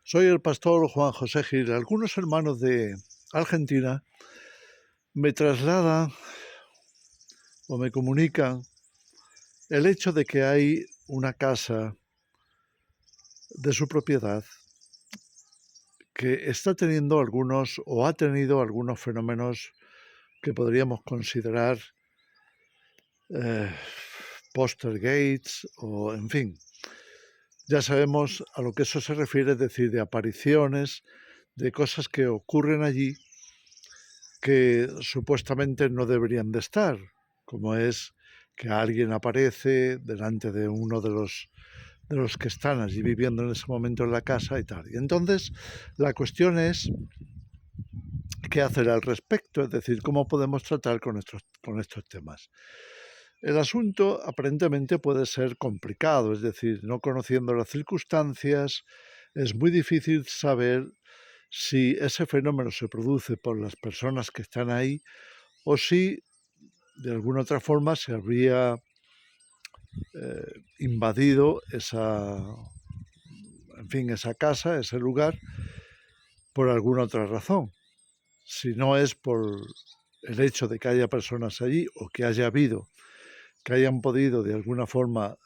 Soy el pastor Juan José Gil. Algunos hermanos de Argentina me trasladan o me comunican el hecho de que hay una casa de su propiedad que está teniendo algunos o ha tenido algunos fenómenos que podríamos considerar eh, poltergeists o en fin. Ya sabemos a lo que eso se refiere, es decir, de apariciones, de cosas que ocurren allí que supuestamente no deberían de estar, como es que alguien aparece delante de uno de los que están allí viviendo en ese momento en la casa y tal. Y entonces la cuestión es qué hacer al respecto, es decir, cómo podemos tratar con estos temas. El asunto aparentemente puede ser complicado, es decir, no conociendo las circunstancias, es muy difícil saber si ese fenómeno se produce por las personas que están ahí o si de alguna otra forma se habría invadido esa casa, ese lugar, por alguna otra razón. Si no es por el hecho de que haya personas allí o que haya habido, que hayan podido de alguna forma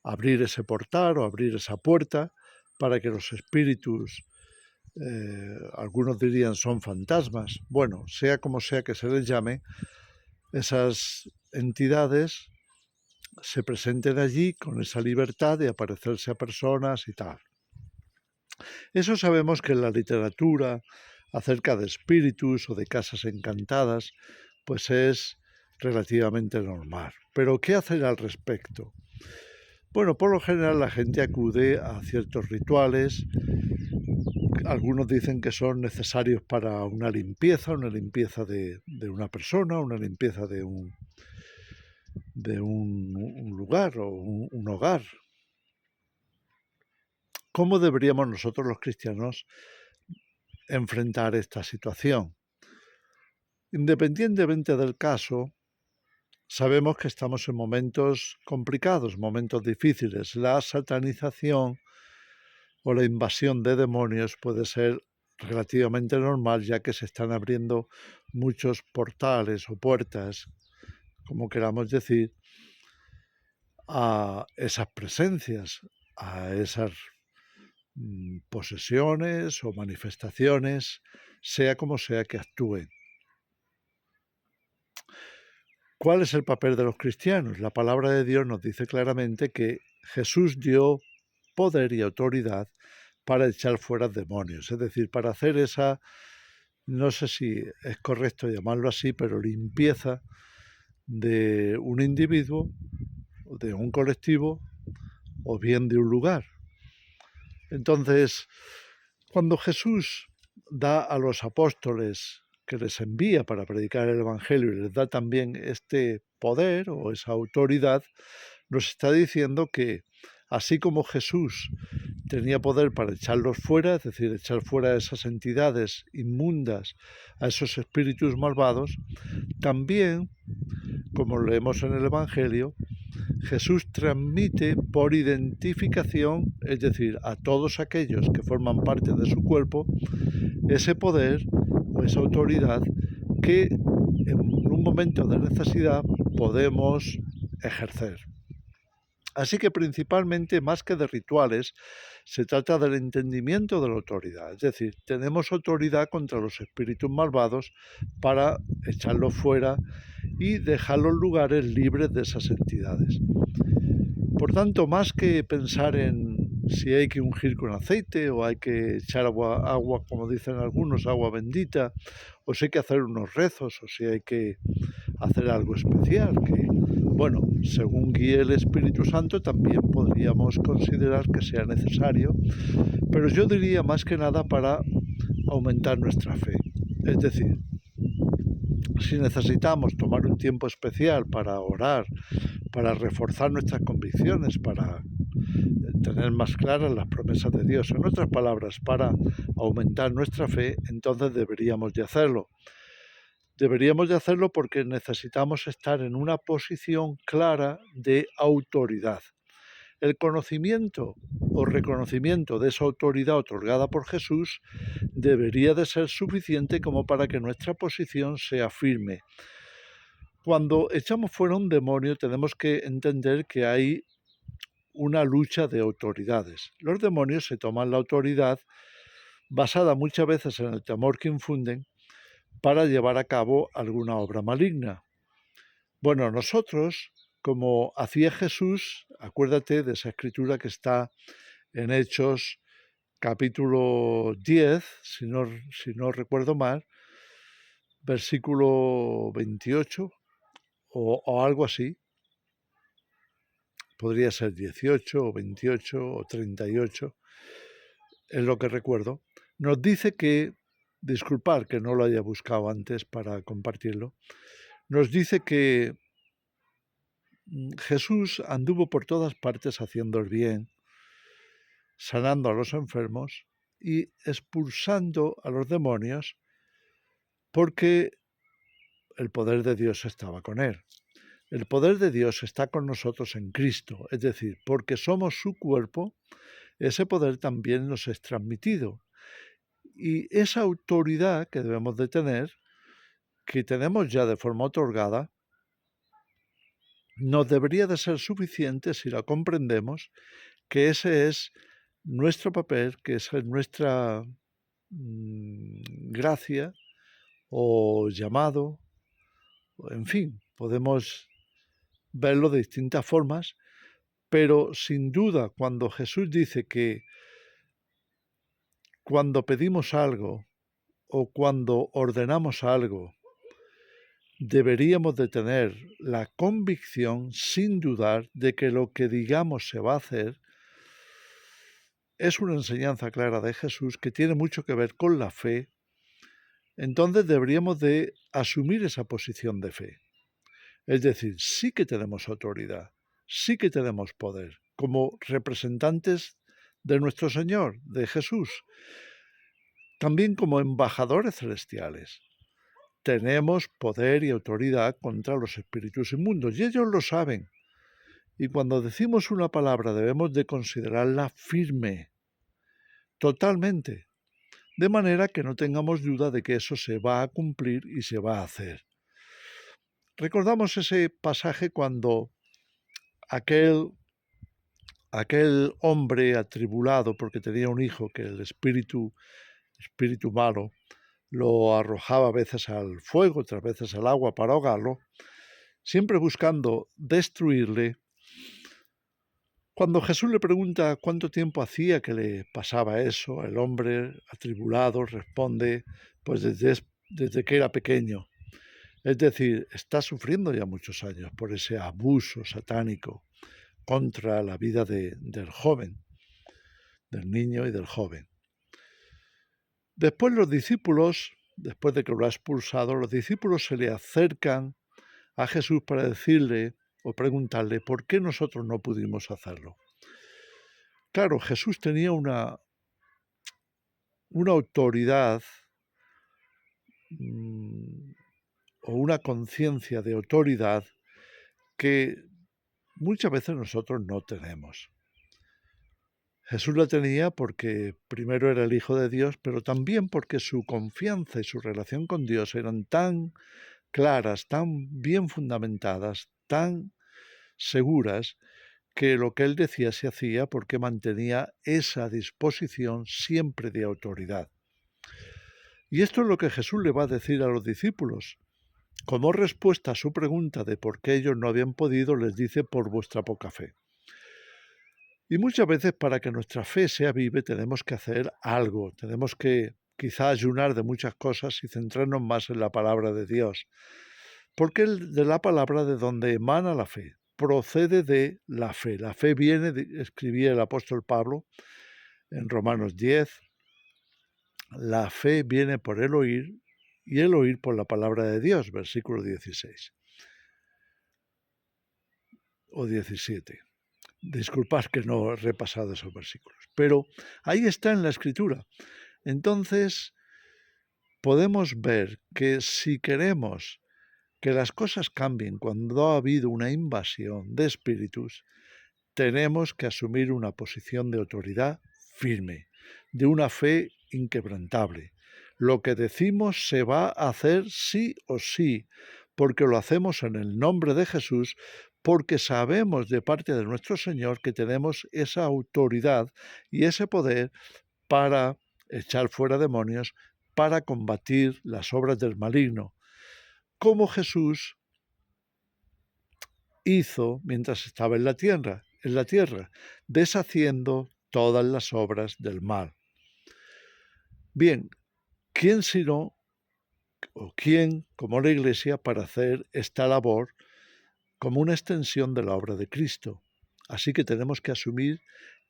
abrir ese portal o abrir esa puerta para que los espíritus, algunos dirían son fantasmas, bueno, sea como sea que se les llame, esas entidades se presenten allí con esa libertad de aparecerse a personas y tal. Eso sabemos que en la literatura acerca de espíritus o de casas encantadas, pues es relativamente normal. Pero ¿qué hacer al respecto? Bueno, por lo general la gente acude a ciertos rituales. Algunos dicen que son necesarios para una limpieza de una persona, una limpieza de un lugar o un hogar. ¿Cómo deberíamos nosotros los cristianos enfrentar esta situación? Independientemente del caso, sabemos que estamos en momentos complicados, momentos difíciles. La satanización o la invasión de demonios puede ser relativamente normal, ya que se están abriendo muchos portales o puertas, como queramos decir, a esas presencias, a esas posesiones o manifestaciones, sea como sea que actúen. ¿Cuál es el papel de los cristianos? La palabra de Dios nos dice claramente que Jesús dio poder y autoridad para echar fuera demonios, es decir, para hacer esa, no sé si es correcto llamarlo así, pero limpieza de un individuo, de un colectivo o bien de un lugar. Entonces, cuando Jesús da a los apóstoles que les envía para predicar el Evangelio y les da también este poder o esa autoridad, nos está diciendo que así como Jesús tenía poder para echarlos fuera, es decir, echar fuera a esas entidades inmundas, a esos espíritus malvados, también, como leemos en el Evangelio, Jesús transmite por identificación, es decir, a todos aquellos que forman parte de su cuerpo, ese poder o esa autoridad que en un momento de necesidad podemos ejercer. Así que principalmente, más que de rituales, se trata del entendimiento de la autoridad. Es decir, tenemos autoridad contra los espíritus malvados para echarlos fuera y dejar los lugares libres de esas entidades. Por tanto, más que pensar en si hay que ungir con aceite o hay que echar agua, como dicen algunos, agua bendita, o si hay que hacer unos rezos, o si hay que hacer algo especial, que, bueno, según guíe el Espíritu Santo, también podríamos considerar que sea necesario, pero yo diría más que nada para aumentar nuestra fe. Es decir, si necesitamos tomar un tiempo especial para orar, para reforzar nuestras convicciones, para tener más claras las promesas de Dios, en otras palabras, para aumentar nuestra fe, entonces deberíamos de hacerlo. Deberíamos de hacerlo porque necesitamos estar en una posición clara de autoridad. El conocimiento o reconocimiento de esa autoridad otorgada por Jesús debería de ser suficiente como para que nuestra posición sea firme. Cuando echamos fuera un demonio tenemos que entender que hay una lucha de autoridades. Los demonios se toman la autoridad basada muchas veces en el temor que infunden para llevar a cabo alguna obra maligna. Bueno, nosotros, como hacía Jesús, acuérdate de esa escritura que está en Hechos capítulo 10, si no recuerdo mal, versículo 28 o algo así, podría ser 18 o 28 o 38, es lo que recuerdo, nos dice que, disculpar que no lo haya buscado antes para compartirlo, nos dice que Jesús anduvo por todas partes haciendo el bien, sanando a los enfermos y expulsando a los demonios porque el poder de Dios estaba con él. El poder de Dios está con nosotros en Cristo, es decir, porque somos su cuerpo, ese poder también nos es transmitido. Y esa autoridad que debemos de tener, que tenemos ya de forma otorgada, nos debería de ser suficiente si la comprendemos, que ese es nuestro papel, que esa es nuestra gracia o llamado, en fin, podemos verlo de distintas formas, pero sin duda cuando Jesús dice que cuando pedimos algo o cuando ordenamos algo, deberíamos de tener la convicción, sin dudar, de que lo que digamos se va a hacer, es una enseñanza clara de Jesús que tiene mucho que ver con la fe. Entonces deberíamos de asumir esa posición de fe. Es decir, sí que tenemos autoridad, sí que tenemos poder, como representantes de nuestro Señor, de Jesús, también como embajadores celestiales. Tenemos poder y autoridad contra los espíritus inmundos y ellos lo saben. Y cuando decimos una palabra debemos de considerarla firme, totalmente, de manera que no tengamos duda de que eso se va a cumplir y se va a hacer. Recordamos ese pasaje cuando aquel hombre atribulado porque tenía un hijo que el espíritu malo lo arrojaba a veces al fuego, otras veces al agua para ahogarlo, siempre buscando destruirle. Cuando Jesús le pregunta cuánto tiempo hacía que le pasaba eso, el hombre atribulado responde, pues desde que era pequeño. Es decir, está sufriendo ya muchos años por ese abuso satánico contra la vida del joven, del niño y del joven. Después los discípulos, después de que lo ha expulsado, los discípulos se le acercan a Jesús para decirle o preguntarle por qué nosotros no pudimos hacerlo. Claro, Jesús tenía una autoridad o una conciencia de autoridad que muchas veces nosotros no tenemos. Jesús la tenía porque primero era el Hijo de Dios, pero también porque su confianza y su relación con Dios eran tan claras, tan bien fundamentadas, tan seguras, que lo que él decía se hacía porque mantenía esa disposición siempre de autoridad. Y esto es lo que Jesús le va a decir a los discípulos. Como respuesta a su pregunta de por qué ellos no habían podido, les dice por vuestra poca fe. Y muchas veces para que nuestra fe sea viva tenemos que hacer algo, tenemos que quizá ayunar de muchas cosas y centrarnos más en la palabra de Dios. Porque de la palabra de donde emana la fe, procede de la fe. La fe viene, escribía el apóstol Pablo en Romanos 10, la fe viene por el oír y el oír por la palabra de Dios, versículo 16 o 17. Disculpad que no he repasado esos versículos, pero ahí está en la Escritura. Entonces, podemos ver que si queremos que las cosas cambien cuando ha habido una invasión de espíritus, tenemos que asumir una posición de autoridad firme, de una fe inquebrantable. Lo que decimos se va a hacer sí o sí, porque lo hacemos en el nombre de Jesús, porque sabemos de parte de nuestro Señor que tenemos esa autoridad y ese poder para echar fuera demonios, para combatir las obras del maligno, como Jesús hizo mientras estaba en la tierra, deshaciendo todas las obras del mal. Bien, ¿quién sino o quién como la Iglesia para hacer esta labor como una extensión de la obra de Cristo? Así que tenemos que asumir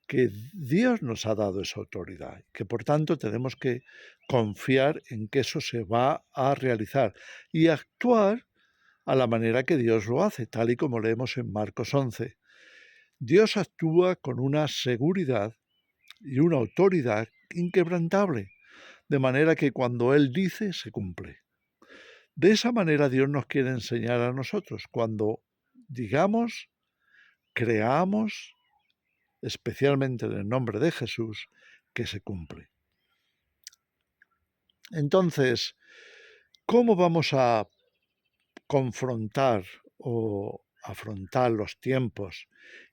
que Dios nos ha dado esa autoridad, que por tanto tenemos que confiar en que eso se va a realizar y actuar a la manera que Dios lo hace, tal y como leemos en Marcos 11. Dios actúa con una seguridad y una autoridad inquebrantable, de manera que cuando Él dice, se cumple. De esa manera Dios nos quiere enseñar a nosotros, cuando digamos, creamos, especialmente en el nombre de Jesús, que se cumple. Entonces, ¿cómo vamos a confrontar o afrontar los tiempos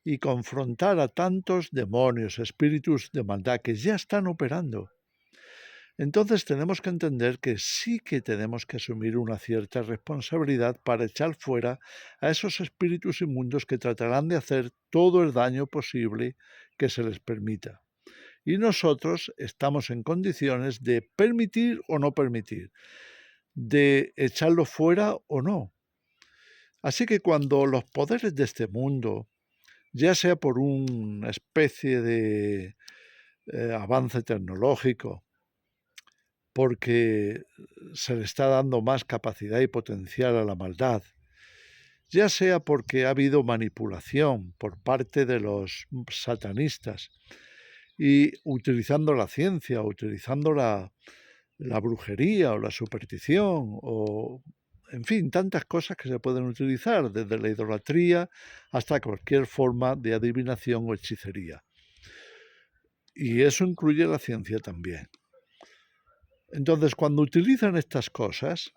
y confrontar a tantos demonios, espíritus de maldad que ya están operando? Entonces tenemos que entender que sí que tenemos que asumir una cierta responsabilidad para echar fuera a esos espíritus inmundos que tratarán de hacer todo el daño posible que se les permita. Y nosotros estamos en condiciones de permitir o no permitir, de echarlo fuera o no. Así que cuando los poderes de este mundo, ya sea por una especie de avance tecnológico, porque se le está dando más capacidad y potencial a la maldad, ya sea porque ha habido manipulación por parte de los satanistas y utilizando la ciencia, utilizando la brujería o la superstición o, en fin, tantas cosas que se pueden utilizar, desde la idolatría hasta cualquier forma de adivinación o hechicería. Y eso incluye la ciencia también. Entonces, cuando utilizan estas cosas,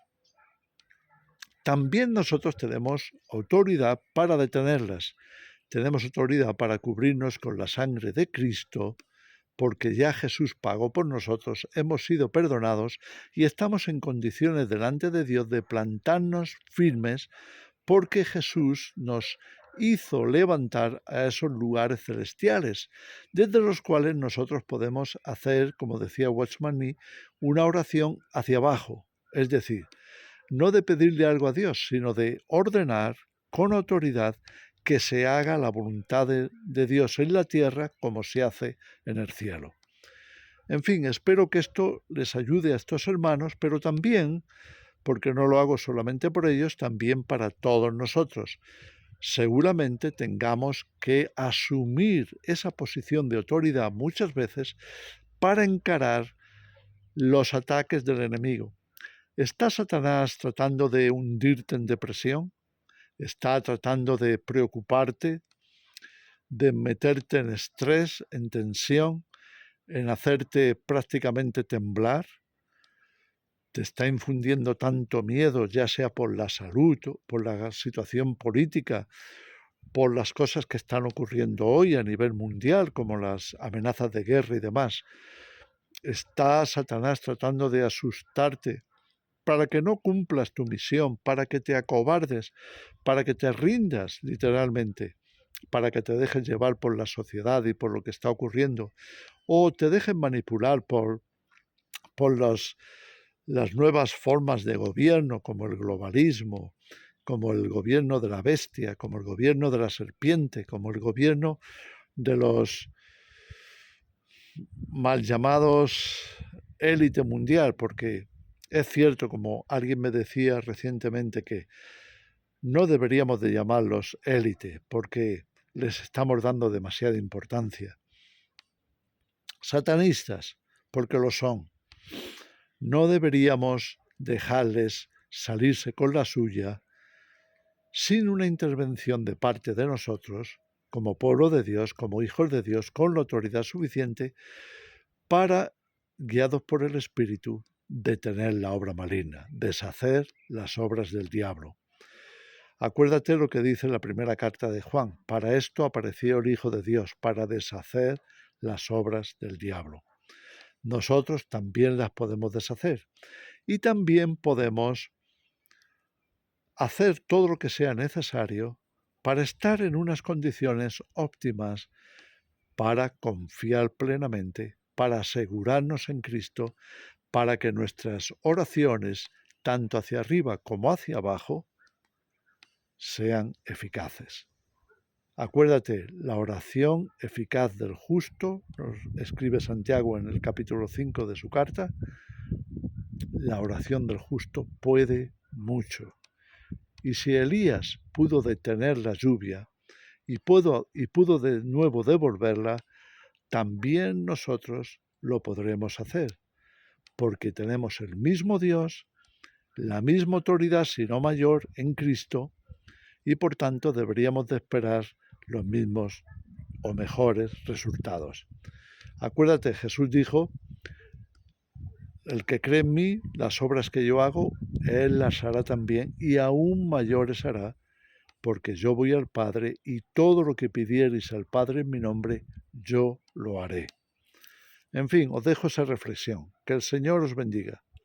también nosotros tenemos autoridad para detenerlas. Tenemos autoridad para cubrirnos con la sangre de Cristo, porque ya Jesús pagó por nosotros, hemos sido perdonados y estamos en condiciones delante de Dios de plantarnos firmes, porque Jesús nos hizo levantar a esos lugares celestiales, desde los cuales nosotros podemos hacer, como decía Watchman Nee, una oración hacia abajo, es decir, no de pedirle algo a Dios, sino de ordenar con autoridad que se haga la voluntad de Dios en la tierra como se hace en el cielo. En fin, espero que esto les ayude a estos hermanos, pero también, porque no lo hago solamente por ellos, también para todos nosotros. Seguramente tengamos que asumir esa posición de autoridad muchas veces para encarar los ataques del enemigo. ¿Está Satanás tratando de hundirte en depresión? ¿Está tratando de preocuparte, de meterte en estrés, en tensión, en hacerte prácticamente temblar? ¿Te está infundiendo tanto miedo, ya sea por la salud, por la situación política, por las cosas que están ocurriendo hoy a nivel mundial, como las amenazas de guerra y demás? ¿Está Satanás tratando de asustarte para que no cumplas tu misión, para que te acobardes, para que te rindas literalmente, para que te dejes llevar por la sociedad y por lo que está ocurriendo, o te dejen manipular por las nuevas formas de gobierno, como el globalismo, como el gobierno de la bestia, como el gobierno de la serpiente, como el gobierno de los mal llamados élite mundial, porque es cierto, como alguien me decía recientemente, que no deberíamos de llamarlos élite, porque les estamos dando demasiada importancia. Satanistas, porque lo son. No deberíamos dejarles salirse con la suya sin una intervención de parte de nosotros, como pueblo de Dios, como hijos de Dios, con la autoridad suficiente para, guiados por el Espíritu, detener la obra maligna, deshacer las obras del diablo. Acuérdate lo que dice la primera carta de Juan: para esto apareció el Hijo de Dios, para deshacer las obras del diablo. Nosotros también las podemos deshacer y también podemos hacer todo lo que sea necesario para estar en unas condiciones óptimas, para confiar plenamente, para asegurarnos en Cristo, para que nuestras oraciones, tanto hacia arriba como hacia abajo, sean eficaces. Acuérdate, la oración eficaz del justo, nos escribe Santiago en el capítulo 5 de su carta, la oración del justo puede mucho. Y si Elías pudo detener la lluvia y pudo de nuevo devolverla, también nosotros lo podremos hacer, porque tenemos el mismo Dios, la misma autoridad, si no mayor, en Cristo, y por tanto deberíamos de esperar los mismos o mejores resultados. Acuérdate, Jesús dijo: el que cree en mí, las obras que yo hago, él las hará también, y aún mayores hará, porque yo voy al Padre, y todo lo que pidiereis al Padre en mi nombre, yo lo haré. En fin, os dejo esa reflexión. Que el Señor os bendiga.